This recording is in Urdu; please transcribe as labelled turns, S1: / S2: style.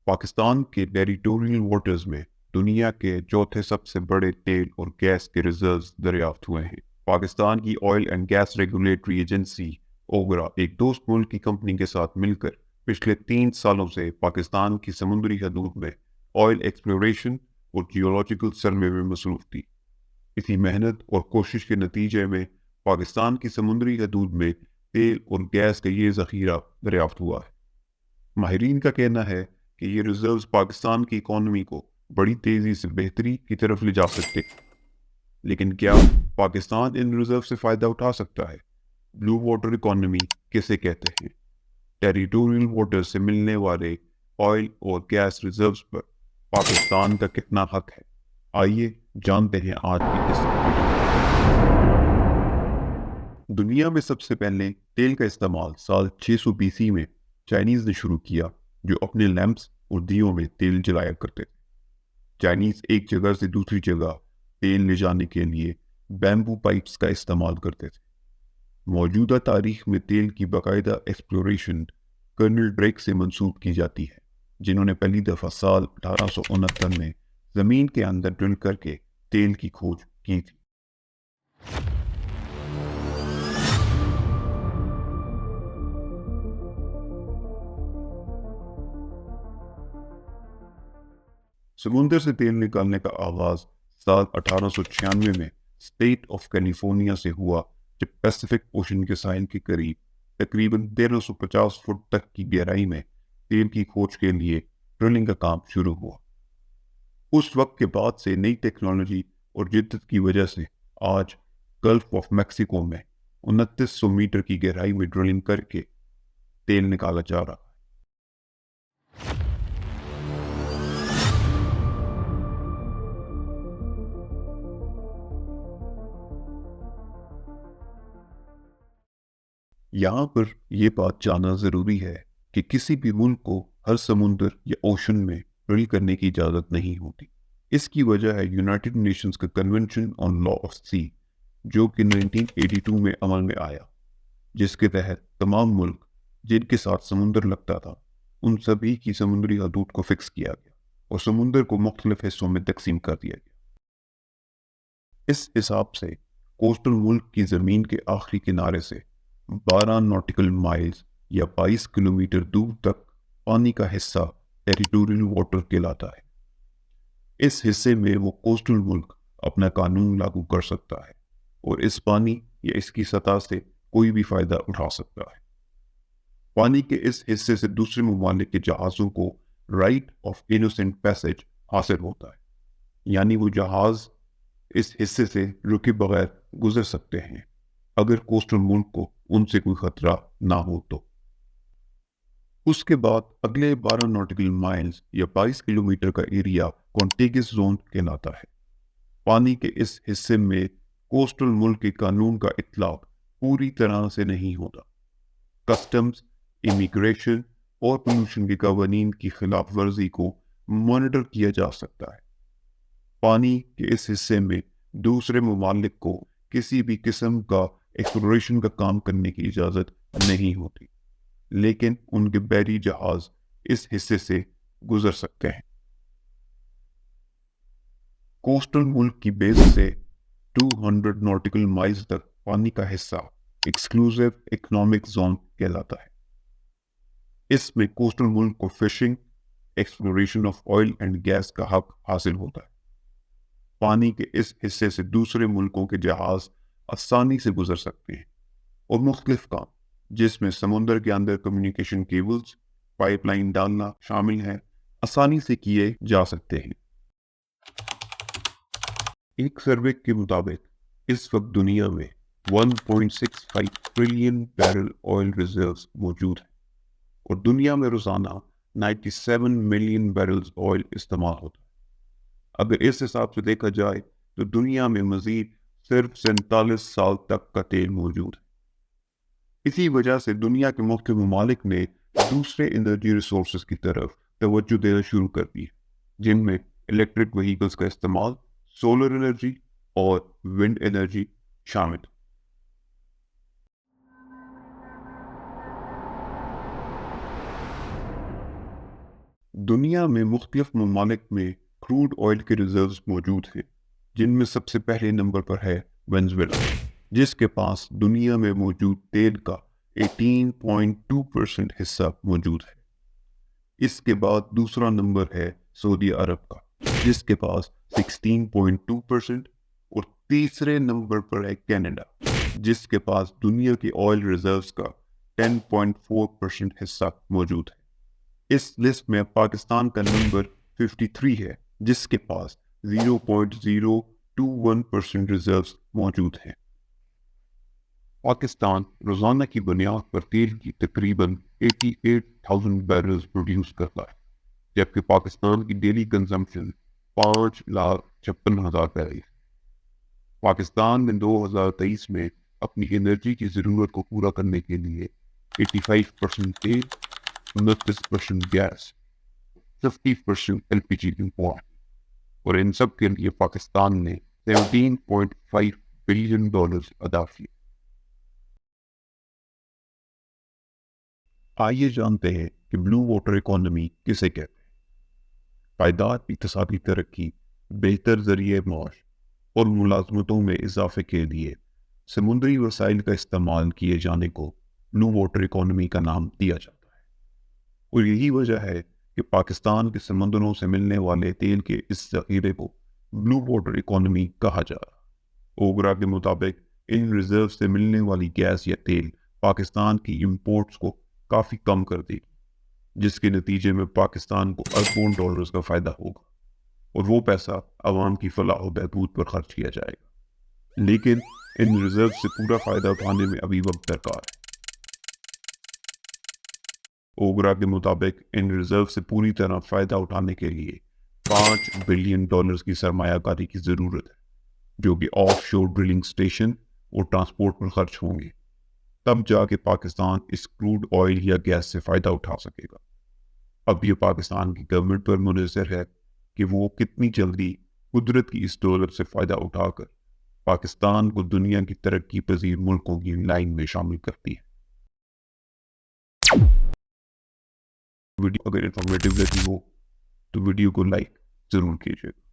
S1: پاکستان کے ٹیریٹوریل واٹرز میں دنیا کے چوتھے سب سے بڑے تیل اور گیس کے ریزروز دریافت ہوئے ہیں۔ پاکستان کی oil and gas regulatory agency OGRA ایک دوست ملک کی کمپنی کے ساتھ مل کر پچھلے 3 سالوں سے پاکستان کی سمندری حدود میں آئل ایکسپلوریشن اور جیولوجیکل سروے میں مصروف تھی۔ اسی محنت اور کوشش کے نتیجے میں پاکستان کی سمندری حدود میں تیل اور گیس کا یہ ذخیرہ دریافت ہوا ہے۔ ماہرین کا کہنا ہے کہ یہ ریزروز پاکستان کی اکانومی کو بڑی تیزی سے بہتری کی طرف لے جا سکتے، لیکن کیا پاکستان ان ریزرو سے فائدہ اٹھا سکتا ہے؟ بلو واٹر اکانومی کسے کہتے ہیں؟ ٹیریٹوریل واٹر سے ملنے والے آئل اور گیس ریزروز پر پاکستان کا کتنا حق ہے؟ آئیے جانتے ہیں آج کی اس ویڈیو میں۔ دنیا میں سب سے پہلے تیل کا استعمال سال 600 BC میں چائنیز نے شروع کیا، جو اپنے لیمپس اور دیوں میں تیل جلایا کرتے تھے۔ چائنیز ایک جگہ سے دوسری جگہ تیل لے جانے کے لیے بیمبو پائپس کا استعمال کرتے تھے۔ موجودہ تاریخ میں تیل کی باقاعدہ ایکسپلوریشن کرنل ڈریک سے منسوب کی جاتی ہے، جنہوں نے پہلی دفعہ سال 1869 میں زمین کے اندر ڈرل کر کے تیل کی کھوج کی تھی۔ سمندر سے تیل نکالنے کا آغاز سال 1896 میں اسٹیٹ آف کیلیفورنیا سے ہوا، جب پیسیفک اوشن کے ساحل کے قریب تقریباً 1350 فٹ تک کی گہرائی میں تیل کی کھوج کے لیے ڈرلنگ کا کام شروع ہوا۔ اس وقت کے بعد سے نئی ٹیکنالوجی اور جدت کی وجہ سے آج گلف آف میکسیکو میں 2900 میٹر کی گہرائی میں ڈرلنگ کر کے تیل نکالا جا رہا ہے۔ یہاں پر یہ بات جاننا ضروری ہے کہ کسی بھی ملک کو ہر سمندر یا اوشن میں ڈرل کرنے کی اجازت نہیں ہوتی۔ اس کی وجہ ہے یونائٹڈ نیشنز کا کنونشن آن لا آف سی، جو کہ 1982 میں عمل میں آیا، جس کے تحت تمام ملک جن کے ساتھ سمندر لگتا تھا ان سبھی کی سمندری حدود کو فکس کیا گیا اور سمندر کو مختلف حصوں میں تقسیم کر دیا گیا۔ اس حساب سے کوسٹل ملک کی زمین کے آخری کنارے سے 12 ناٹیکل مائلز یا 22 کلومیٹر دور تک پانی کا حصہ ٹیریٹوریل واٹر کہلاتا ہے۔ اس حصے میں وہ کوسٹل ملک اپنا قانون لاگو کر سکتا ہے اور اس پانی یا اس کی سطح سے کوئی بھی فائدہ اٹھا سکتا ہے۔ پانی کے اس حصے سے دوسرے ممالک کے جہازوں کو رائٹ آف انوسنٹ پیسج حاصل ہوتا ہے، یعنی وہ جہاز اس حصے سے رکے بغیر گزر سکتے ہیں اگر کوسٹل ملک کو ان سے کوئی خطرہ نہ ہو تو۔ اس کے بعد اگلے 12 ناٹیکل مائلز یا 22 کلومیٹر کا ایریا کانٹیگس زون کہلاتا ہے۔ پانی کے اس حصے میں کوسٹل ملک کے قانون کا اطلاق پوری طرح سے نہیں ہوتا۔ کسٹمز، امیگریشن اور پولوشن کے قوانین کی خلاف ورزی کو مانیٹر کیا جا سکتا ہے۔ پانی کے اس حصے میں دوسرے ممالک کو کسی بھی قسم کا ایکسپلوریشن کا کام کرنے کی اجازت نہیں ہوتی، لیکن ان کے بحری جہاز اس حصے سے گزر سکتے ہیں۔ کوسٹل ملک کی بیس سے 200 ناٹیکل مائلز تک پانی کا حصہ ایکسکلوسیو اکنامک زون کہلاتا ہے۔ اس میں کوسٹل ملک کو fishing, exploration of oil and gas کا حق حاصل ہوتا ہے۔ پانی کے اس حصے سے دوسرے ملکوں کے جہاز آسانی سے گزر سکتے ہیں اور مختلف کام، جس میں سمندر کے اندر کمیونیکیشن کیبلز، پائپ لائن ڈالنا شامل ہیں، آسانی سے کیے جا سکتے ہیں۔ ایک سروے کے مطابق اس وقت دنیا میں 1.65 ٹریلین بیرل آئل ریزروز موجود ہیں اور دنیا میں روزانہ 97 ملین بیرلز آئل استعمال ہوتا ہے۔ اگر اس حساب سے دیکھا جائے تو دنیا میں مزید صرف 47 سال تک کا تیل موجود ہے۔ اسی وجہ سے دنیا کے مختلف ممالک نے دوسرے انرجی ریسورسز کی طرف توجہ دینا شروع کر دی، جن میں الیکٹرک وہیکلز کا استعمال، سولر انرجی اور ونڈ انرجی شامل۔ دنیا میں مختلف ممالک میں کروڈ آئل کے ریزروز موجود ہیں، جن میں سب سے پہلے نمبر پر ہے وینزویلا، جس کے پاس دنیا میں موجود تیل کا 18.2% حصہ موجود ہے۔ اس کے بعد دوسرا نمبر ہے سعودی عرب کا، جس کے پاس 16.2%، اور تیسرے نمبر پر ہے کینیڈا، جس کے پاس دنیا کی آئل ریزروز کا 10.4% حصہ موجود ہے۔ اس لسٹ میں پاکستان کا نمبر 53 ہے، جس کے پاس 0.021% ریزروز موجود ہیں۔ پاکستان روزانہ کی بنیاد پر تیل کی تقریباً 88,000 بیرلز پروڈیوس کرتا ہے، جبکہ پاکستان کی ڈیلی کنزمپشن 5,56,000 بیرل۔ پاکستان نے 2023 میں اپنی انرجی کی ضرورت کو پورا کرنے کے لیے 85% تیل، 29% گیس، 50% LPG امپورٹ، اور ان سب کے لیے پاکستان نے $17.5 بلین ادا کیے۔ آئیے جانتے ہیں کہ بلو واٹر اکانومی کسے کہتے ہیں۔ پائیدار اقتصادی ترقی، بہتر ذریعہ معاش اور ملازمتوں میں اضافے کے لیے سمندری وسائل کا استعمال کیے جانے کو بلو واٹر اکانومی کا نام دیا جاتا ہے، اور یہی وجہ ہے کہ پاکستان کے سمندروں سے ملنے والے تیل کے اس ذخیرے کو بلو واٹر اکانومی کہا جا رہا ہے۔ اوگرا کے مطابق ان ریزرو سے ملنے والی گیس یا تیل پاکستان کی امپورٹس کو کافی کم کر دے گی، جس کے نتیجے میں پاکستان کو اربوں ڈالرز کا فائدہ ہوگا، اور وہ پیسہ عوام کی فلاح و بہبود پر خرچ کیا جائے گا۔ لیکن ان ریزرو سے پورا فائدہ اٹھانے میں ابھی وقت درکار ہے۔ اوگرا کے مطابق ان ریزرو سے پوری طرح فائدہ اٹھانے کے لیے $5 بلین کی سرمایہ کاری کی ضرورت ہے، جو کہ آف شور ڈرلنگ سٹیشن اور ٹرانسپورٹ پر خرچ ہوں گے۔ تب جا کے پاکستان اس کروڈ آئل یا گیس سے فائدہ اٹھا سکے گا۔ اب یہ پاکستان کی گورنمنٹ پر منحصر ہے کہ وہ کتنی جلدی قدرت کی اس دولت سے فائدہ اٹھا کر پاکستان کو دنیا کی ترقی پذیر ملکوں کی لائن میں شامل کرتی ہے۔ ویڈیو اگر انفارمیٹیو لگی ہو تو ویڈیو کو لائک ضرور کیجیے گا۔